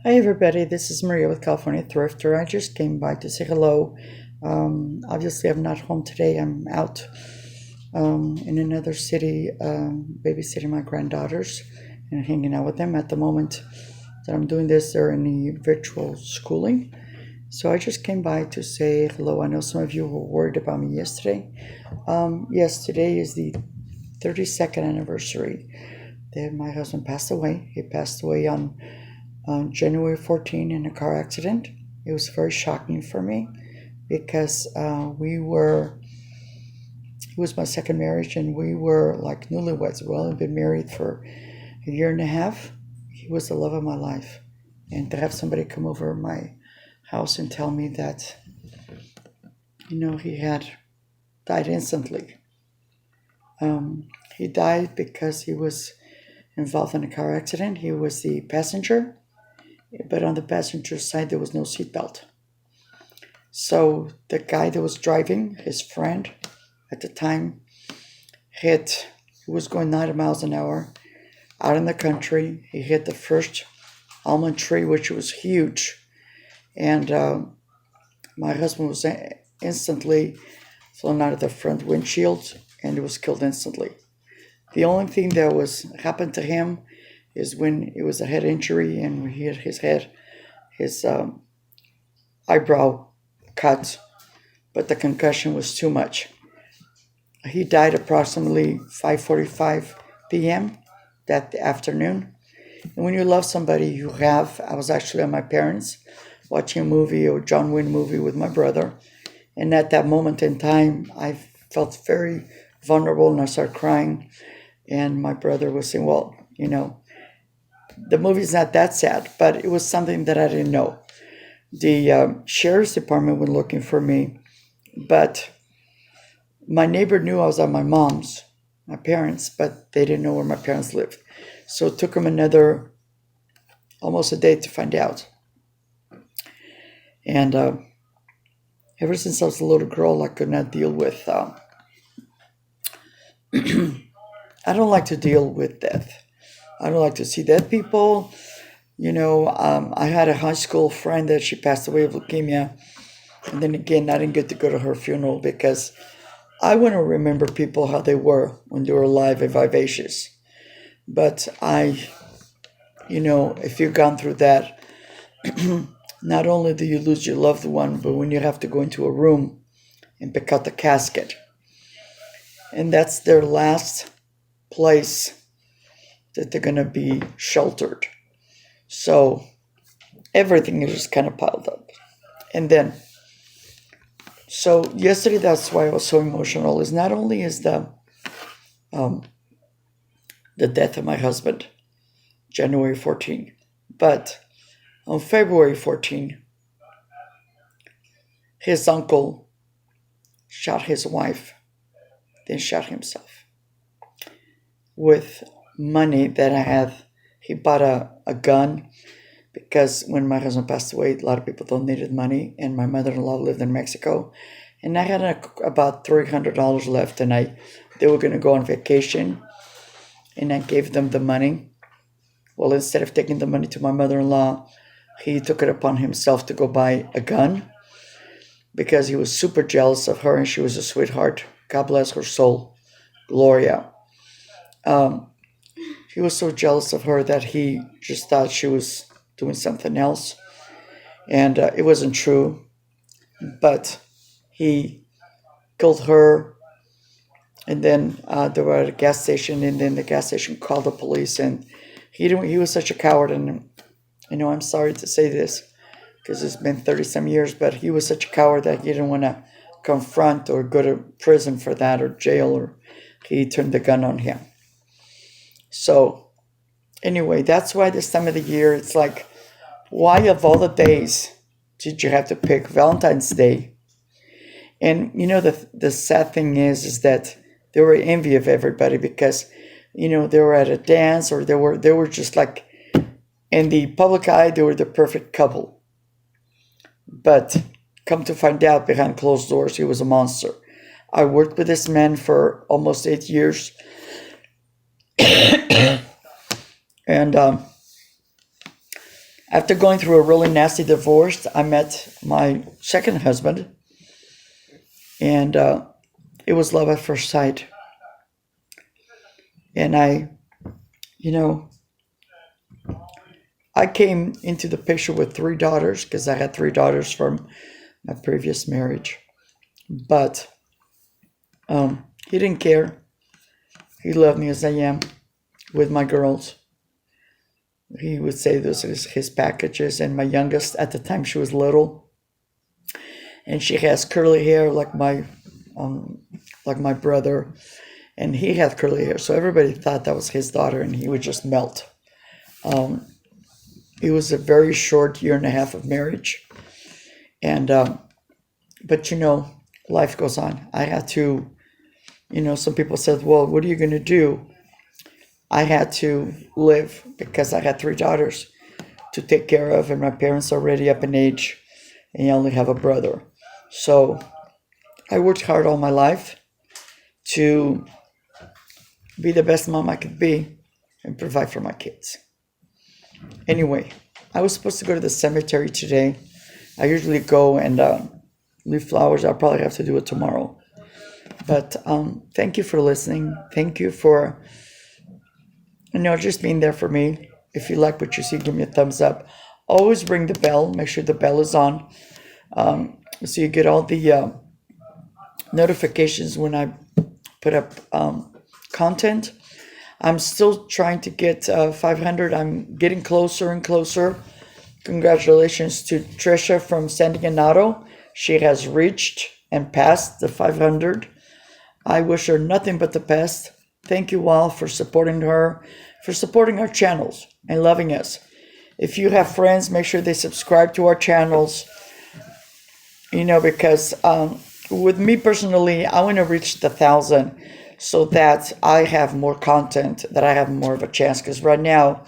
Hi everybody, this is Maria with California Thrifter. I just came by to say hello. Obviously, I'm not home today. I'm out in another city babysitting my granddaughters and hanging out with them. At the moment that I'm doing this, they're in the virtual schooling. So I just came by to say hello. I know some of you were worried about me yesterday. Yes, today is the 32nd anniversary that my husband passed away. He passed away on January 14 in a car accident. It was very shocking for me because it was my second marriage and we were like newlyweds. Well, I've been married for a year and a half. He was the love of my life. And to have somebody come over my house and tell me that, he had died instantly. He died because he was involved in a car accident. He was the passenger, but on the passenger side, there was no seatbelt. So the guy that was driving, his friend at the time, he was going 90 miles an hour out in the country. He hit the first almond tree, which was huge. And my husband was instantly flown out of the front windshield and he was killed instantly. The only thing that happened to him is when it was a head injury and he hit his head, his eyebrow cut, but the concussion was too much. He died approximately 5:45 p.m. that afternoon. And when you love somebody, I was actually at my parents' watching a movie, a John Wayne movie with my brother. And at that moment in time, I felt very vulnerable and I started crying. And my brother was saying, well, the movie's not that sad, but it was something that I didn't know. The sheriff's department went looking for me, but my neighbor knew I was at my parents, but they didn't know where my parents lived. So it took them almost a day to find out. And ever since I was a little girl, I could not deal with, I don't like to deal with death. I don't like to see dead people. I had a high school friend that she passed away of leukemia. And then again, I didn't get to go to her funeral because I want to remember people how they were when they were alive and vivacious. But if you've gone through that, not only do you lose your loved one, but when you have to go into a room and pick out the casket, and that's their last place that they're going to be sheltered. So everything is just kind of piled up. And then, so yesterday, that's why I was so emotional, is not only is the death of my husband, January 14, but on February 14, his uncle shot his wife, then shot himself with money that I had. He bought a gun because when my husband passed away, a lot of people donated money, and my mother-in-law lived in Mexico, and I had about $300 left, and they were going to go on vacation, and I gave them the money. Well, instead of taking the money to my mother-in-law, he took it upon himself to go buy a gun because he was super jealous of her, and she was a sweetheart. God bless her soul, Gloria. He was so jealous of her that he just thought she was doing something else. And it wasn't true. But he killed her. And then they were at a gas station. And then the gas station called the police. And he was such a coward. And, I'm sorry to say this because it's been 30-some years. But he was such a coward that he didn't want to confront or go to prison for that or jail. Or he turned the gun on him. So, anyway, that's why this time of the year, it's like, why of all the days did you have to pick Valentine's Day? And, the sad thing is that they were envy of everybody because, they were at a dance or they were just like, in the public eye, they were the perfect couple. But come to find out, behind closed doors, he was a monster. I worked with this man for almost 8 years. And After going through a really nasty divorce, I met my second husband, and it was love at first sight. And you know, I came into the picture with three daughters because I had three daughters from my previous marriage. But he didn't care. He loved me as I am with my girls. He would say this is his packages. And my youngest, at the time, she was little, and she has curly hair like my brother, and he had curly hair. So everybody thought that was his daughter, and he would just melt. It was a very short year and a half of marriage, and but life goes on. I had to, some people said, well, what are you going to do? I had to live because I had three daughters to take care of, and my parents are already up in age, and I only have a brother. So I worked hard all my life to be the best mom I could be and provide for my kids. Anyway, I was supposed to go to the cemetery today. I usually go and leave flowers. I'll probably have to do it tomorrow. But thank you for listening. Thank you for, just being there for me. If you like what you see, give me a thumbs up. Always ring the bell. Make sure the bell is on, so you get all the notifications when I put up content. I'm still trying to get 500. I'm getting closer and closer. Congratulations to Trisha from San Leonardo. She has reached and passed the 500. I wish her nothing but the best. Thank you all for supporting her, for supporting our channels and loving us. If you have friends, make sure they subscribe to our channels, because with me personally, I want to reach the 1,000 so that I have more content, that I have more of a chance. Because right now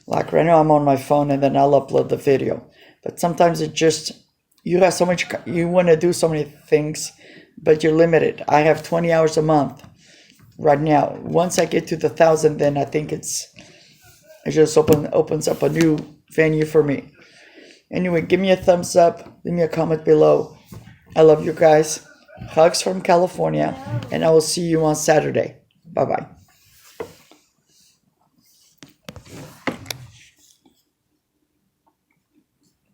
I'm on my phone and then I'll upload the video. But sometimes you have so much, you want to do so many things, but you're limited. I have 20 hours a month right now. Once I get to the 1,000, then I think it just opens up a new venue for me. Anyway, give me a thumbs up, leave me a comment below. I love you guys. Hugs from California, and I will see you on Saturday. Bye-bye.